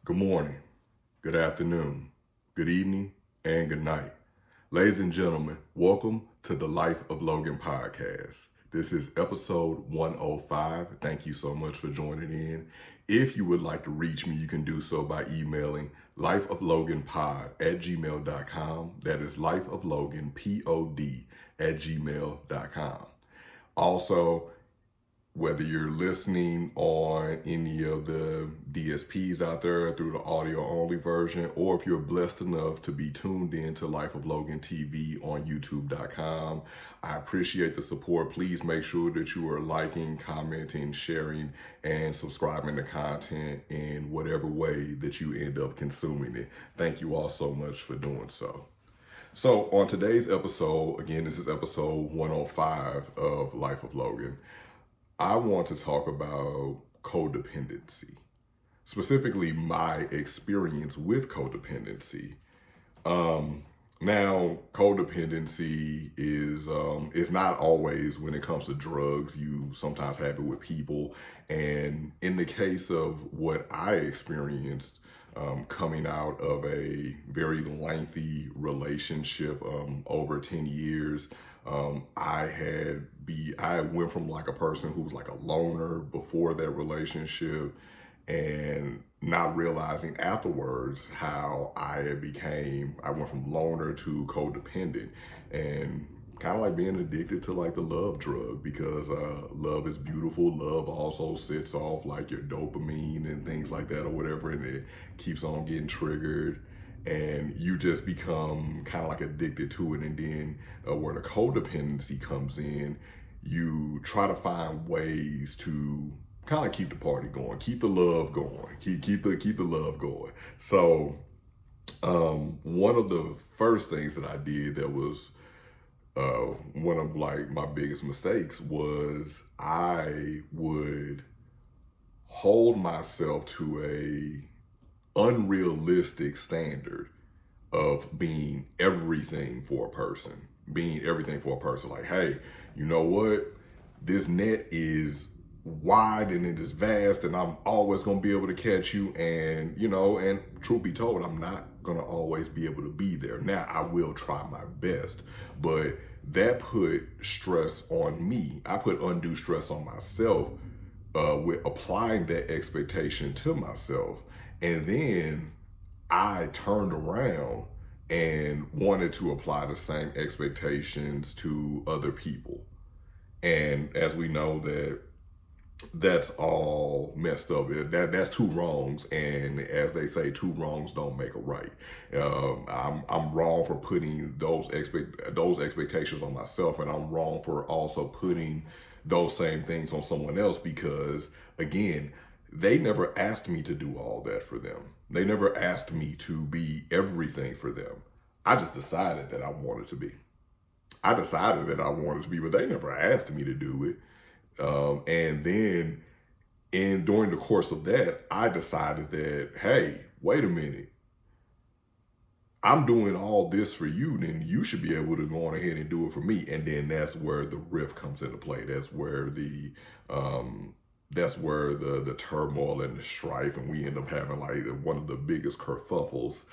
Good morning, good afternoon, good evening, and good night. Ladies and gentlemen, welcome to the Life of Logan podcast. This is episode 105. Thank you so much for joining in. If you would like to reach me, you can do so by emailing lifeofloganpod@gmail.com. That is lifeofloganpod@gmail.com. Also, whether you're listening on any of the DSPs out there through the audio only version, or if you're blessed enough to be tuned in to Life of Logan TV on youtube.com, I appreciate the support. Please make sure that you are liking, commenting, sharing, and subscribing to content in whatever way that you end up consuming it. Thank you all so much for doing so. So on today's episode, again, this is episode 105 of Life of Logan. I want to talk about codependency, specifically my experience with codependency. Now, codependency is not always when it comes to drugs. You sometimes have it with people, and in the case of what I experienced, coming out of a very lengthy relationship, over 10 years. I went from like a person who was like a loner before that relationship, and not realizing afterwards how I went from loner to codependent, and kind of like being addicted to like the love drug, because love is beautiful. Love also sets off like your dopamine and things like that or whatever, and it keeps on getting triggered, and you just become kind of like addicted to it. And then where the codependency comes in, you try to find ways to kind of keep the party going, keep the love going, keep the love going. So one of the first things that I did that was one of like my biggest mistakes was I would hold myself to a unrealistic standard of being everything for a person. Like, hey, you know what? This net is wide and it is vast, and I'm always going to be able to catch you. And, and truth be told, I'm not going to always be able to be there. Now, I will try my best, but that put stress on me. I put undue stress on myself with applying that expectation to myself. And then I turned around and wanted to apply the same expectations to other people. And as we know, that's all messed up. That's two wrongs, and as they say, two wrongs don't make a right. I'm wrong for putting those expectations on myself, and I'm wrong for also putting those same things on someone else, because again, they never asked me to do all that for them. They never asked me to be everything for them. I just decided that I wanted to be. But they never asked me to do it. And then during the course of that, I decided that, hey, wait a minute. I'm doing all this for you, then you should be able to go on ahead and do it for me. And then that's where the rift comes into play. That's where the turmoil and the strife, and we end up having like one of the biggest kerfuffles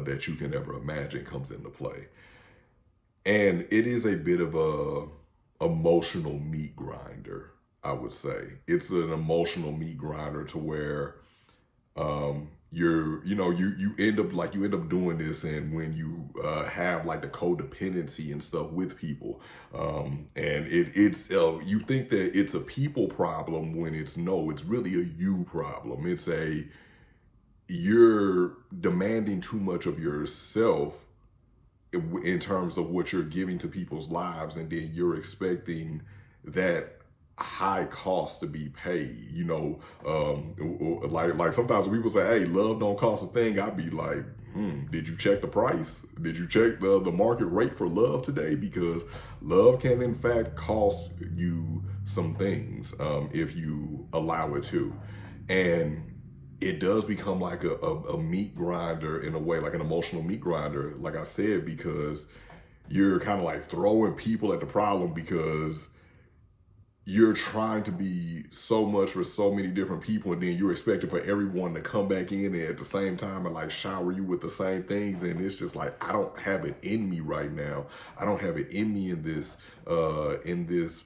that you can ever imagine comes into play. And it is a bit of a emotional meat grinder, I would say. It's an emotional meat grinder to where you end up doing this, and when you have like the codependency and stuff with people, and it's you think that it's a people problem when it's really a you problem. You're demanding too much of yourself in terms of what you're giving to people's lives, and then you're expecting that high cost to be paid. Like sometimes people say, hey, love don't cost a thing. I'd be like, did you check the price? Did you check the market rate for love today? Because love can in fact cost you some things if you allow it to. And it does become like a meat grinder in a way, like an emotional meat grinder, like I said, because you're kind of like throwing people at the problem, because you're trying to be so much for so many different people, and then you're expecting for everyone to come back in and at the same time and like shower you with the same things. And it's just like, I don't have it in me right now. I don't have it in me in this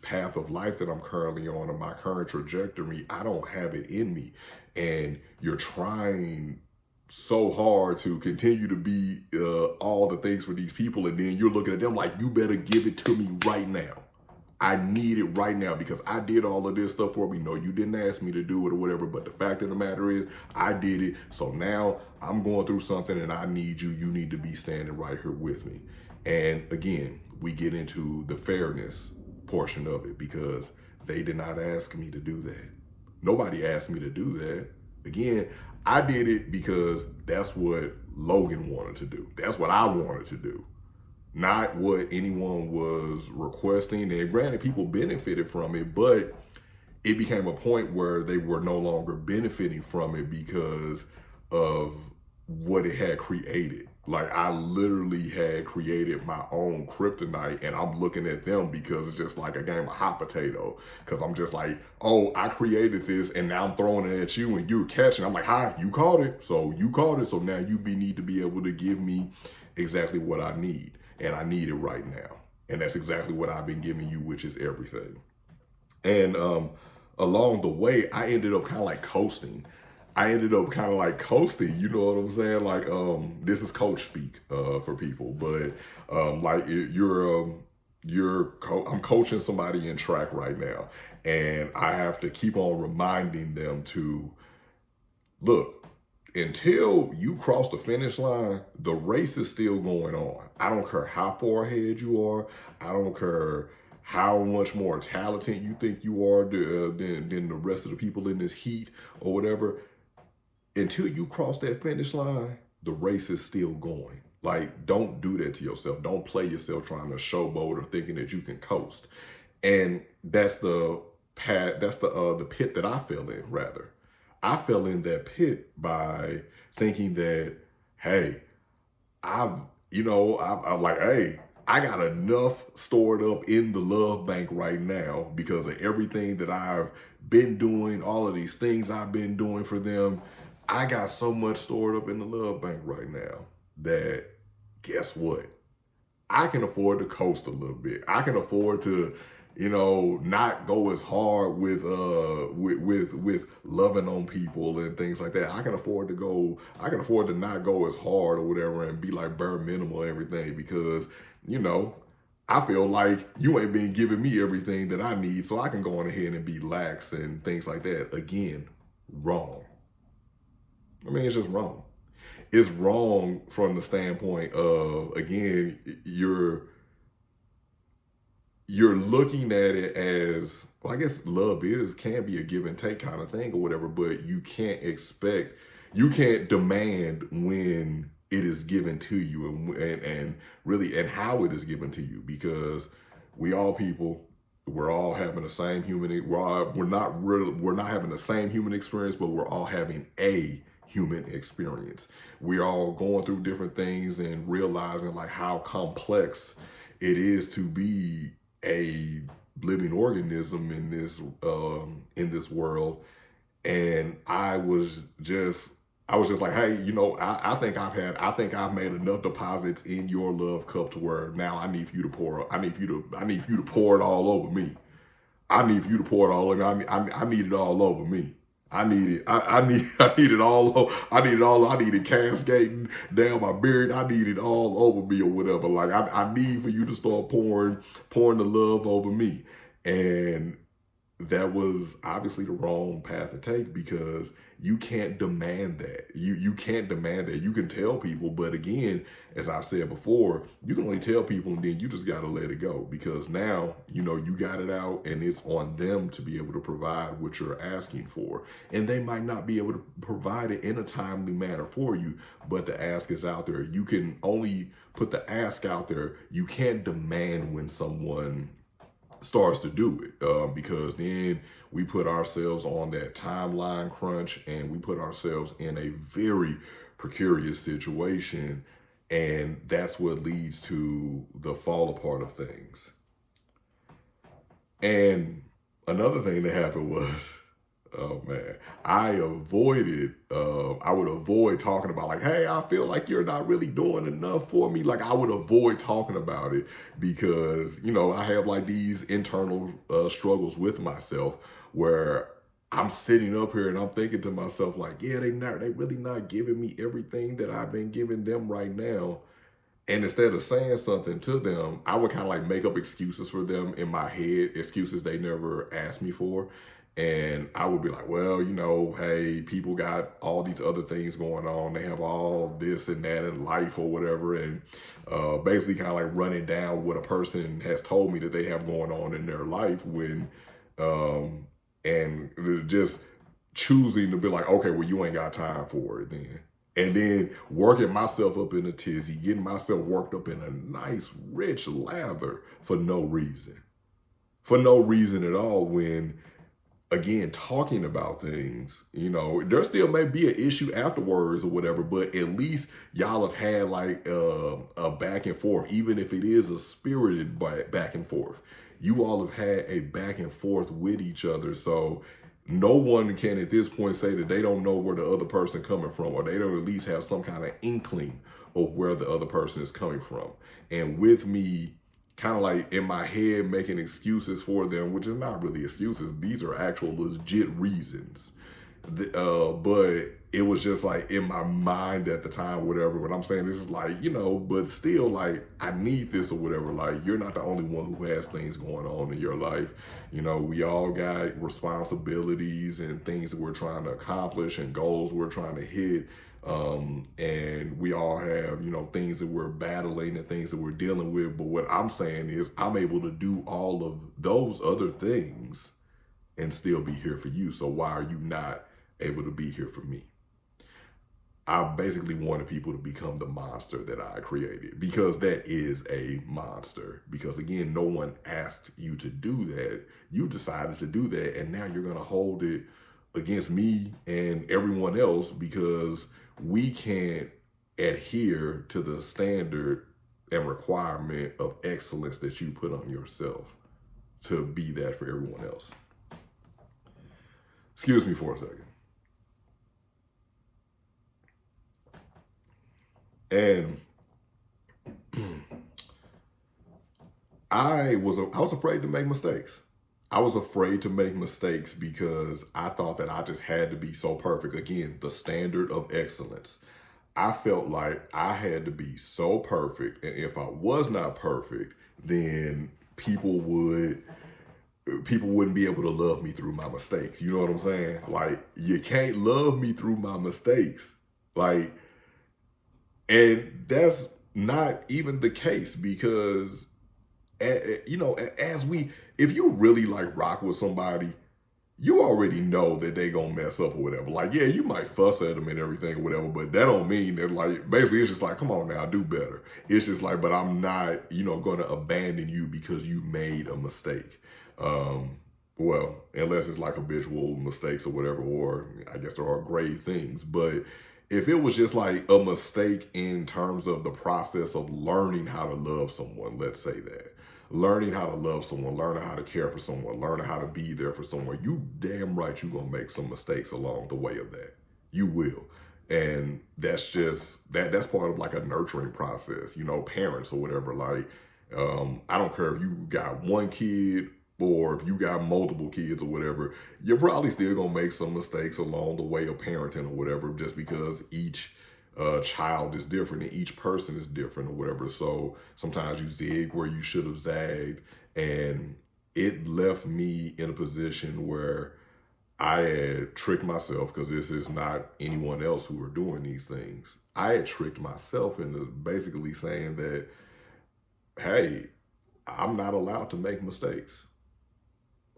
path of life that I'm currently on, in my current trajectory. I don't have it in me. And you're trying so hard to continue to be all the things for these people, and then you're looking at them like, you better give it to me right now. I need it right now because I did all of this stuff for me. No, you didn't ask me to do it or whatever, but the fact of the matter is I did it. So now I'm going through something and I need you. You need to be standing right here with me. And again, we get into the fairness portion of it because they did not ask me to do that. Nobody asked me to do that. Again, I did it because that's what Logan wanted to do. That's what I wanted to do. Not what anyone was requesting. And granted, people benefited from it, but it became a point where they were no longer benefiting from it because of what it had created. Like, I literally had created my own kryptonite, and I'm looking at them because it's just like a game of hot potato. Because I'm just like, oh, I created this, and now I'm throwing it at you, and you're catching. I'm like, hi, you caught it. So you caught it. So now you need to be able to give me exactly what I need. And I need it right now. And that's exactly what I've been giving you, which is everything. And along the way, I ended up kind of like coasting. You know what I'm saying? Like, this is coach speak for people, but like I'm coaching somebody in track right now, and I have to keep on reminding them to look. Until you cross the finish line, the race is still going on. I don't care how far ahead you are. I don't care how much more talented you think you are than the rest of the people in this heat or whatever. Until you cross that finish line, the race is still going. Like, don't do that to yourself. Don't play yourself trying to showboat or thinking that you can coast. And that's the pit that I fell in, rather. I fell in that pit by thinking that, hey, I'm like, hey, I got enough stored up in the love bank right now because of everything that I've been doing, all of these things I've been doing for them. I got so much stored up in the love bank right now that, guess what? I can afford to coast a little bit. I can afford to, not go as hard with loving on people and things like that. I can afford to not go as hard or whatever and be like bare minimal and everything because, I feel like you ain't been giving me everything that I need, so I can go on ahead and be lax and things like that. Again, wrong. I mean, it's just wrong. It's wrong from the standpoint of, again, you're looking at it as, well, I guess love can be a give and take kind of thing or whatever, but you can't demand when it is given to you and really, and how it is given to you, because we all people, we're all having the same we're not having the same human experience, but we're all having a human experience. We're all going through different things and realizing like how complex it is to be a living organism in this world. And I was just like, hey, I think I've made enough deposits in your love cup to where now I need for you to pour it all over me. I need for you to pour it all over me. I need it all over me. I need it. I need it all. I need it all. I need it cascading down my beard. I need it all over me or whatever. Like, I need for you to start pouring the love over me. And that was obviously the wrong path to take, because you can't demand that. You can't demand that. You can tell people, but again, as I've said before, you can only tell people and then you just got to let it go, because now, you got it out and it's on them to be able to provide what you're asking for. And they might not be able to provide it in a timely manner for you, but the ask is out there. You can only put the ask out there. You can't demand when someone starts to do it, because then we put ourselves on that timeline crunch and we put ourselves in a very precarious situation, and that's what leads to the fall apart of things. And Another thing that happened was, oh man, I would avoid talking about like, hey, I feel like you're not really doing enough for me. Like I would avoid talking about it because, I have like these internal struggles with myself where I'm sitting up here and I'm thinking to myself like, yeah, they really not giving me everything that I've been giving them right now. And instead of saying something to them, I would kind of like make up excuses for them in my head, excuses they never asked me for. And I would be like, well, hey, people got all these other things going on. They have all this and that in life or whatever. And basically kind of like running down what a person has told me that they have going on in their life and just choosing to be like, okay, well, you ain't got time for it then. And then working myself up in a tizzy, getting myself worked up in a nice, rich lather for no reason. For no reason at all when, again, talking about things, there still may be an issue afterwards or whatever, but at least y'all have had like a back and forth, even if it is a spirited back and forth. You all have had a back and forth with each other. So no one can at this point say that they don't know where the other person coming from, or they don't at least have some kind of inkling of where the other person is coming from. And with me kind of like in my head making excuses for them, which is not really excuses, these are actual legit reasons. But it was just like in my mind at the time, whatever, when I'm saying this is like, but still like I need this or whatever. Like you're not the only one who has things going on in your life. We all got responsibilities and things that we're trying to accomplish and goals we're trying to hit. And we all have, things that we're battling and things that we're dealing with. But what I'm saying is I'm able to do all of those other things and still be here for you. So why are you not able to be here for me? I basically wanted people to become the monster that I created, because that is a monster. Because again, no one asked you to do that. You decided to do that, and now you're going to hold it against me and everyone else because we can't adhere to the standard and requirement of excellence that you put on yourself to be that for everyone else. Excuse me for a second. And I was afraid to make mistakes. I was afraid to make mistakes because I thought that I just had to be so perfect. Again, the standard of excellence. I felt like I had to be so perfect, and if I was not perfect, then people wouldn't be able to love me through my mistakes. You know what I'm saying? Like you can't love me through my mistakes. Like, and that's not even the case because if you really like rock with somebody, you already know that they gonna mess up or whatever. Like, yeah, you might fuss at them and everything or whatever, but that don't mean that like, basically it's just like, come on now, do better. It's just like, but I'm not, gonna abandon you because you made a mistake. Well, unless it's like habitual mistakes or whatever, or I guess there are grave things, but if it was just like a mistake in terms of the process of learning how to love someone, let's say that. Learning how to love someone, learning how to care for someone, learning how to be there for someone, you damn right you're going to make some mistakes along the way of that. You will. And that's just, that's part of like a nurturing process, parents or whatever. Like, I don't care if you got one kid or if you got multiple kids or whatever, you're probably still going to make some mistakes along the way of parenting or whatever, just because each child is different and each person is different or whatever. So sometimes you zig where you should have zagged, and it left me in a position where I had tricked myself, because this is not anyone else who are doing these things. I had tricked myself into basically saying that, hey, I'm not allowed to make mistakes.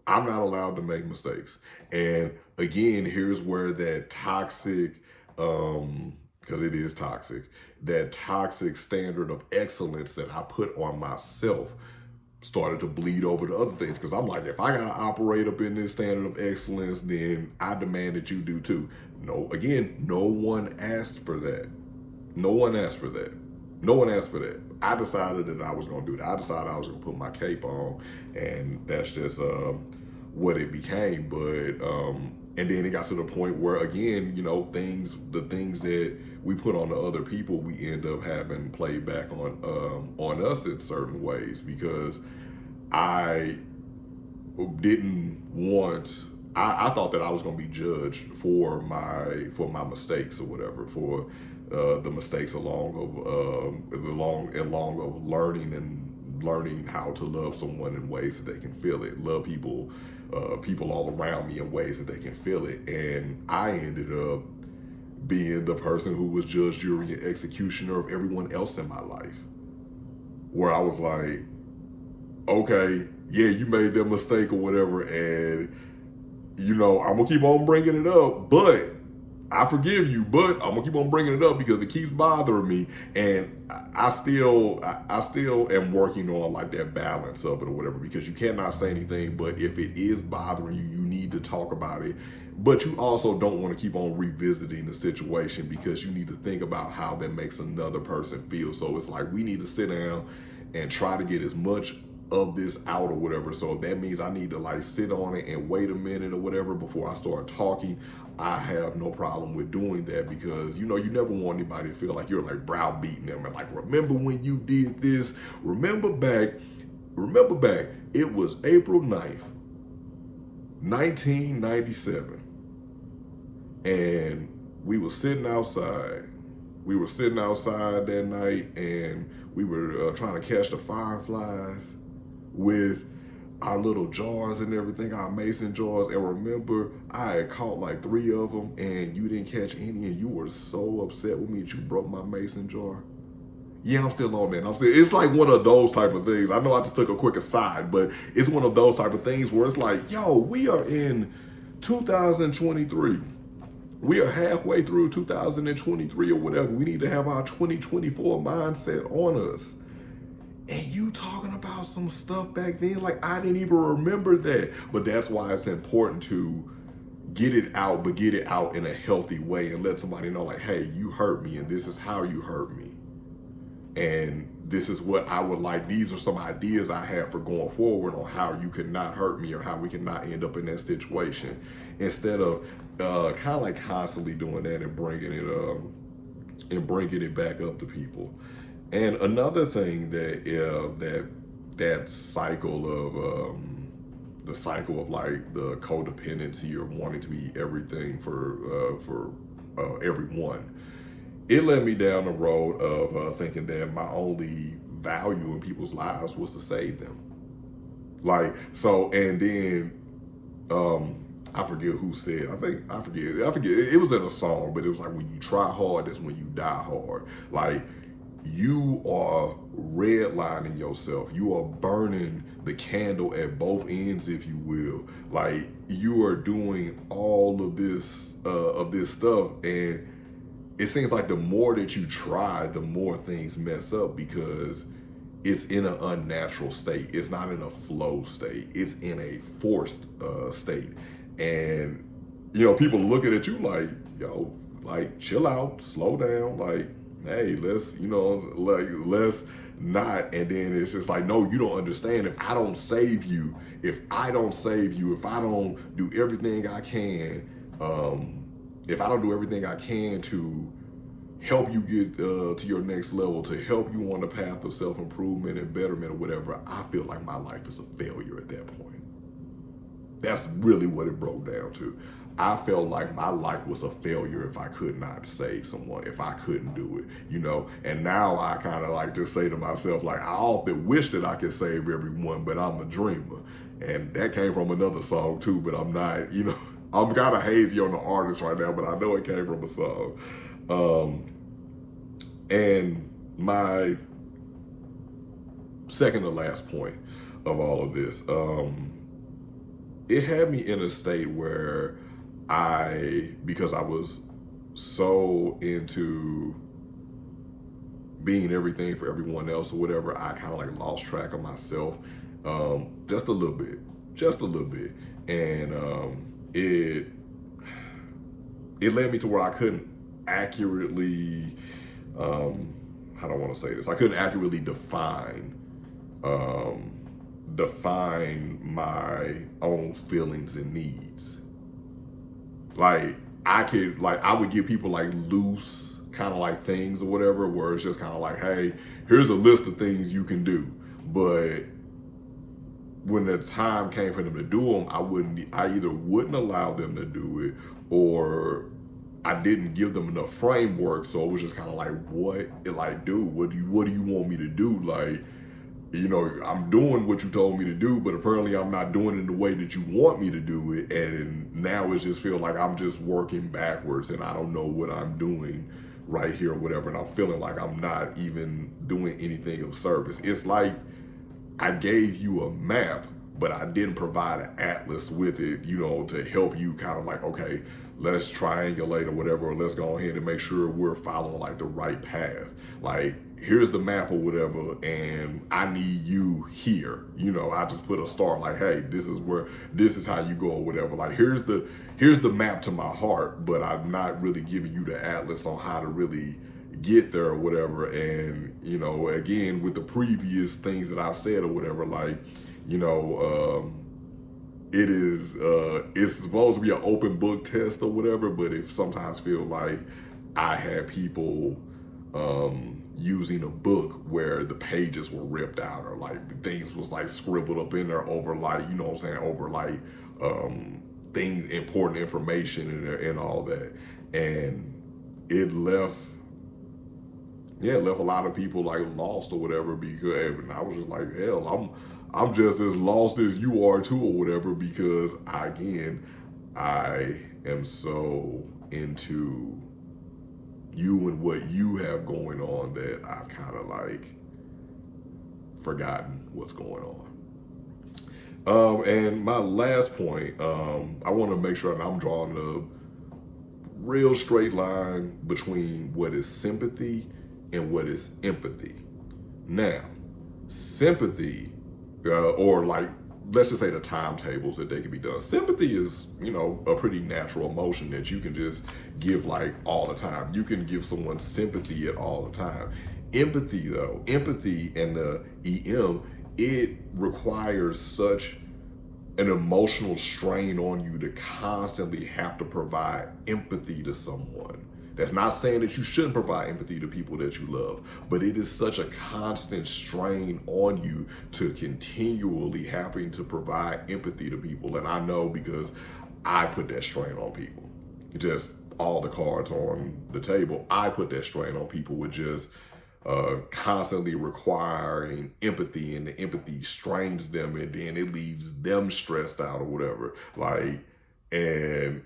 I'm not allowed to make mistakes. And again, here's where that toxic, because it is toxic, that toxic standard of excellence that I put on myself started to bleed over to other things. Because I'm like, if I got to operate up in this standard of excellence, then I demand that you do too. No, again, no one asked for that. No one asked for that. No one asked for that. I decided that I was going to do that. I decided I was going to put my cape on, and that's just what it became. But and then it got to the point where, again, you know, the things that we put on the other people, we end up having played back on us in certain ways, because I didn't want. I thought that I was going to be judged for my mistakes or whatever, for the mistakes along of learning how to love someone in ways that they can feel it, love people all around me in ways that they can feel it. And I ended up being the person who was judge, jury, and executioner of everyone else in my life, where I was like, okay, yeah, you made that mistake or whatever, and you know, I'm gonna keep on bringing it up, but I forgive you, but I'm gonna keep on bringing it up because it keeps bothering me, and I still am working on like that balance of it or whatever, because you cannot say anything, but if it is bothering you, you need to talk about it. But you also don't want to keep on revisiting the situation, because you need to think about how that makes another person feel. So it's like we need to sit down and try to get as much of this out or whatever. So that means I need to like sit on it and wait a minute or whatever before I start talking. I have no problem with doing that, because you know, you never want anybody to feel like you're like browbeating them and like, remember when you did this, remember back, it was April 9th 1997, and we were sitting outside that night, and we were trying to catch the fireflies with our little jars and everything, our mason jars. And remember, I had caught like 3 of them and you didn't catch any, and you were so upset with me that you broke my mason jar. Yeah, I'm still on that. It's like one of those type of things. I know I just took a quick aside, but it's one of those type of things where it's like, yo, we are in 2023. We are halfway through 2023 or whatever. We need to have our 2024 mindset on us. And you talking about some stuff back then, like I didn't even remember that. But that's why it's important to get it out, but get it out in a healthy way and let somebody know, like, hey, you hurt me and this is how you hurt me. And this is what I would like. These are some ideas I have for going forward on how you cannot hurt me or how we cannot end up in that situation. Instead of kind of like constantly doing that and bringing it back up to people. And another thing that cycle of the cycle of like the codependency or wanting to be everything for everyone, it led me down the road of thinking that my only value in people's lives was to save them. Like, so, and then I forget who said, I forget. It was in a song, but it was like, when you try hard, that's when you die hard. Like, you are redlining yourself. You are burning the candle at both ends, if you will. Like, you are doing all of this stuff, and it seems like the more that you try, the more things mess up, because it's in an unnatural state. It's not in a flow state. It's in a forced state. And, you know, people looking at you like, yo, like, chill out, slow down, like, hey, let's not. And then it's just like, no, you don't understand. If I don't save you, if I don't do everything I can, to help you get to your next level, to help you on the path of self-improvement and betterment or whatever, I feel like my life is a failure at that point. That's really what it broke down to. I felt like my life was a failure if I could not save someone, if I couldn't do it, you know. And now I kind of like just say to myself, like, I often wish that I could save everyone, but I'm a dreamer. And that came from another song too, but I'm not, you know, I'm kind of hazy on the artist right now, but I know it came from a song. And my second to last point of all of this, it had me in a state where because I was so into being everything for everyone else or whatever, I kind of like lost track of myself just a little bit. And it led me to where I couldn't accurately, how do I want to say this? I couldn't accurately define define my own feelings and needs. Like I would give people like loose kind of like things or whatever, where it's just kind of like, hey, here's a list of things you can do. But when the time came for them to do them, I either wouldn't allow them to do it, or I didn't give them enough framework. So it was just kind of like, dude, what do you want me to do? Like, I'm doing what you told me to do, but apparently I'm not doing it in the way that you want me to do it. And now it just feels like I'm just working backwards and I don't know what I'm doing right here or whatever. And I'm feeling like I'm not even doing anything of service. It's like I gave you a map, but I didn't provide an atlas with it, to help you kind of like, okay, let's triangulate or whatever, or let's go ahead and make sure we're following like the right path. Like, here's the map or whatever, and I need you here. I just put a star like, hey, this is how you go or whatever. Like, here's the map to my heart, but I'm not really giving you the atlas on how to really get there or whatever. And, again, with the previous things that I've said or whatever, like, it's supposed to be an open book test or whatever, but it sometimes feel like I had people using a book where the pages were ripped out, or like things was like scribbled up in there over like, over like things, important information and all that. And it left a lot of people like lost or whatever, because, and I was just like, hell, I'm just as lost as you are too or whatever, because I am so into you and what you have going on that I've kind of like forgotten what's going on. And my last point, I want to make sure that I'm drawing a real straight line between what is sympathy and what is empathy. Now, sympathy, or like, let's just say the timetables that they can be done. Sympathy is, a pretty natural emotion that you can just give like all the time. You can give someone sympathy at all the time. Empathy and the EM, it requires such an emotional strain on you to constantly have to provide empathy to someone. That's not saying that you shouldn't provide empathy to people that you love, but it is such a constant strain on you to continually having to provide empathy to people. And I know, because I put that strain on people. Just all the cards on the table, I put that strain on people with just constantly requiring empathy, and the empathy strains them, and then it leaves them stressed out or whatever. Like, and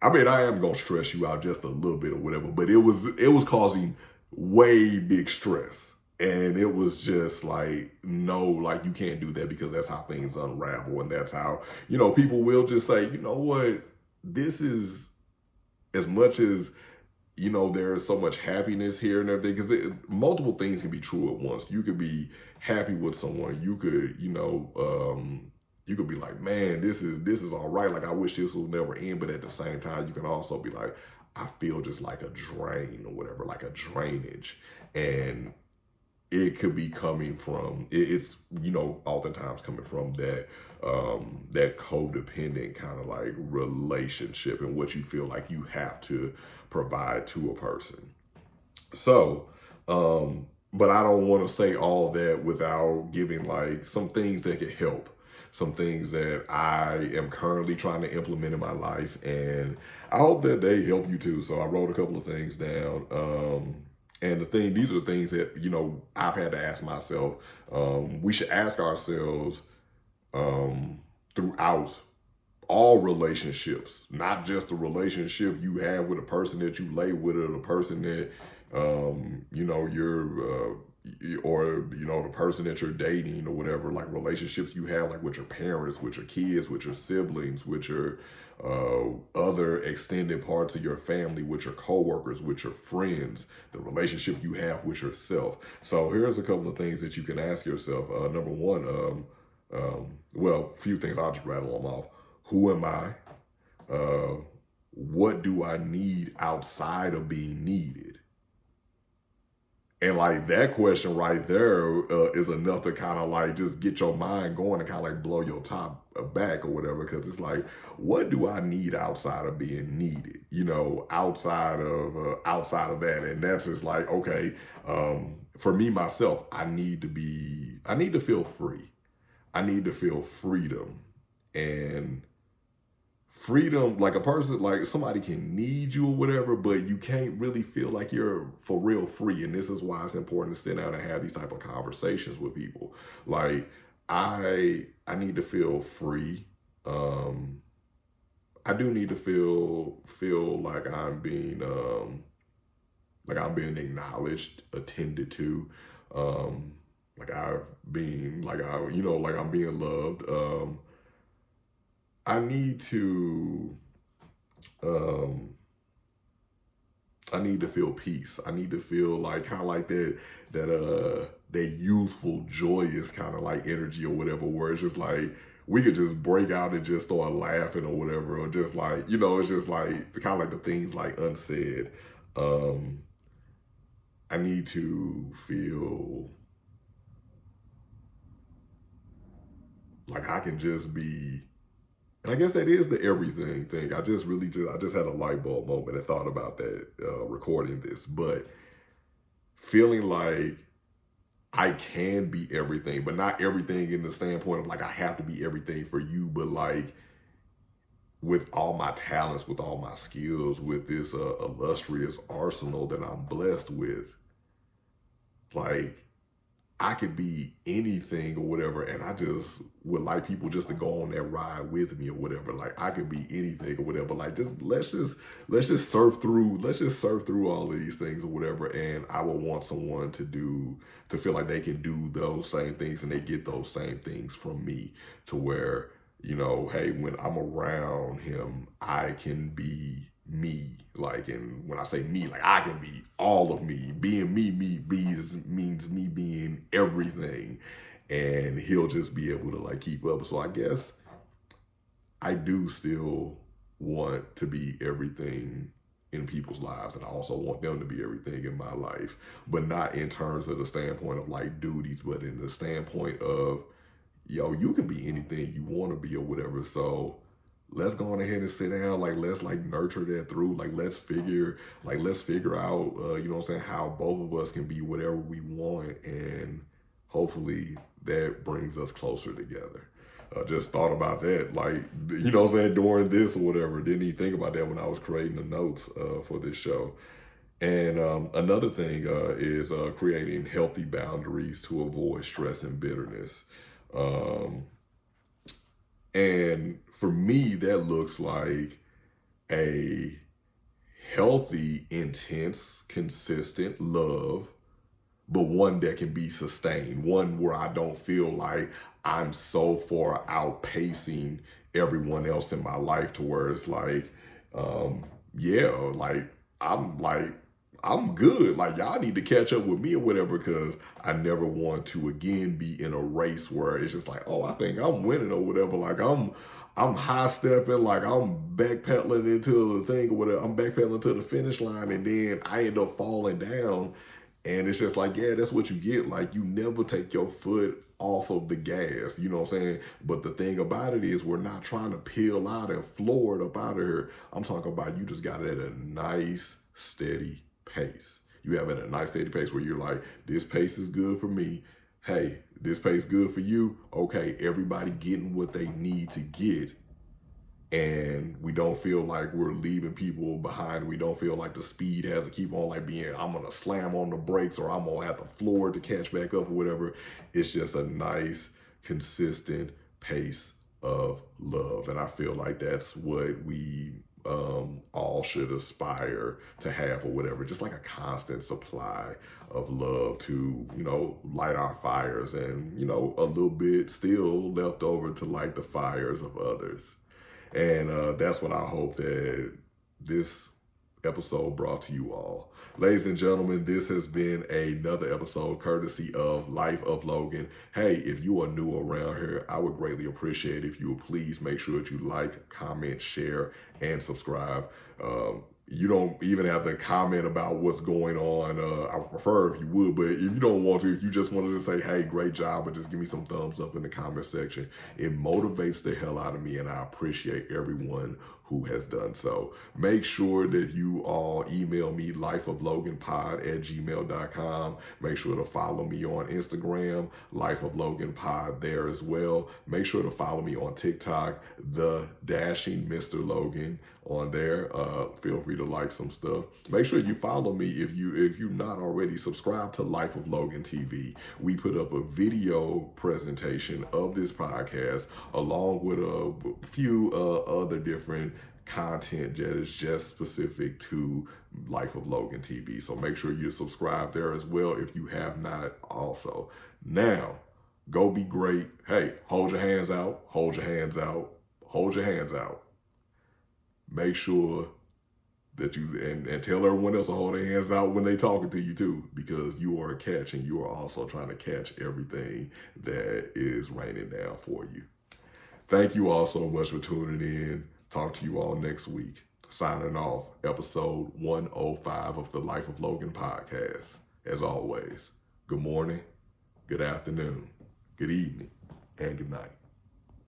I mean, I am gonna stress you out just a little bit or whatever, but it was causing way big stress. And it was just like, no, like, you can't do that, because that's how things unravel. And that's how, people will just say, you know what, this is, as much as, there's so much happiness here and everything, because multiple things can be true at once. You could be happy with someone. You could, you could be like, man, this is all right. Like, I wish this would never end. But at the same time, you can also be like, I feel just like a drain or whatever, like a drainage. And it could be coming from, it's, oftentimes coming from that codependent kind of like relationship, and what you feel like you have to provide to a person. So, but I don't want to say all that without giving like some things that could help. Some things that I am currently trying to implement in my life, and I hope that they help you too. So I wrote a couple of things down. And these are the things that, I've had to ask myself. We should ask ourselves throughout all relationships, not just the relationship you have with a person that you lay with, or the person that, you're, or, the person that you're dating or whatever, like relationships you have, like with your parents, with your kids, with your siblings, with your other extended parts of your family, with your coworkers, with your friends, the relationship you have with yourself. So here's a couple of things that you can ask yourself. Number one, well, a few things, I'll just rattle them off. Who am I? What do I need outside of being needed? And like that question right there is enough to kind of like just get your mind going and kind of like blow your top back or whatever. Because it's like, what do I need outside of being needed? You know, outside of that, and that's just like, okay, for me myself, I need to feel free. I need to feel freedom, and freedom, like a person, like somebody can need you or whatever, but you can't really feel like you're for real free. And this is why it's important to sit down and have these type of conversations with people. Like I need to feel free. um I do need to feel like I'm being acknowledged, attended to, um like I've been like I you know like I'm being loved. I need to um I need to feel peace. I need to feel like kind of like that youthful, joyous kind of like energy or whatever, where it's just like we could just break out and just start laughing or whatever, or just like, it's just like kind of like the things like unsaid. Um, I need to feel like I can just be, and I guess that is the everything thing. I just had a light bulb moment and thought about that recording this, but feeling like I can be everything, but not everything in the standpoint of like I have to be everything for you, but like with all my talents, with all my skills, with this illustrious arsenal that I'm blessed with, like I could be anything or whatever, and I just would like people just to go on that ride with me or whatever. Like I could be anything or whatever. Like just let's just surf through all of these things or whatever. And I would want someone to feel like they can do those same things and they get those same things from me, to where, hey, when I'm around him, I can be me. Like, and when I say me, like I can be all of me. Being means me being everything, and he'll just be able to like keep up. So I guess I do still want to be everything in people's lives, and I also want them to be everything in my life, but not in terms of the standpoint of like duties, but in the standpoint of, yo, you can be anything you want to be or whatever. So let's go on ahead and sit down. Like, let's like nurture that through. Let's figure out, what I'm saying, how both of us can be whatever we want. And hopefully that brings us closer together. Just thought about that, like, what I'm saying, during this or whatever. Didn't even think about that when I was creating the notes for this show. And another thing is creating healthy boundaries to avoid stress and bitterness. Um, and for me, that looks like a healthy, intense, consistent love, but one that can be sustained. One where I don't feel like I'm so far outpacing everyone else in my life to where it's like, yeah, like I'm good. Like y'all need to catch up with me or whatever, because I never want to again be in a race where it's just like, oh, I think I'm winning or whatever. Like I'm high stepping, like I'm backpedaling into the thing or whatever. I'm backpedaling to the finish line, and then I end up falling down. And it's just like, yeah, that's what you get. Like you never take your foot off of the gas, you know what I'm saying? But the thing about it is we're not trying to peel out and floor it up out of here. I'm talking about you just got it at a nice, steady pace. You have it at a nice, steady pace where you're like, this pace is good for me. Hey, this pace good for you. Okay, everybody getting what they need to get. And we don't feel like we're leaving people behind. We don't feel like the speed has to keep on like being, I'm going to slam on the brakes or I'm going to have to floor it to catch back up or whatever. It's just a nice, consistent pace of love. And I feel like that's what we all should aspire to have or whatever. Just like a constant supply of love to, light our fires, and, a little bit still left over to light the fires of others. And that's what I hope that this episode brought to you all. Ladies and gentlemen, this has been another episode courtesy of Life of Logan. Hey, if you are new around here, I would greatly appreciate if you would please make sure that you like, comment, share, and subscribe. You don't even have to comment about what's going on. I would prefer if you would, but if you don't want to, if you just wanted to say, hey, great job, and just give me some thumbs up in the comment section, it motivates the hell out of me, and I appreciate everyone who has done so. Make sure that you all email me, lifeofloganpod@gmail.com. Make sure to follow me on Instagram, lifeofloganpod there as well. Make sure to follow me on TikTok, the Dashing Mr. Logan on there. Feel free to like some stuff. Make sure you follow me if you're not already. Subscribe to Life of Logan TV. We put up a video presentation of this podcast along with a few other different content that is just specific to Life of Logan TV. So make sure you subscribe there as well if you have not also. Now, go be great. Hey, hold your hands out, hold your hands out, hold your hands out. Make sure that you, and tell everyone else to hold their hands out when they talking to you too, because you are a catch, and you are also trying to catch everything that is raining down for you. Thank you all so much for tuning in. Talk to you all next week. Signing off, episode 105 of the Life of Logan podcast. As always, good morning, good afternoon, good evening, and good night.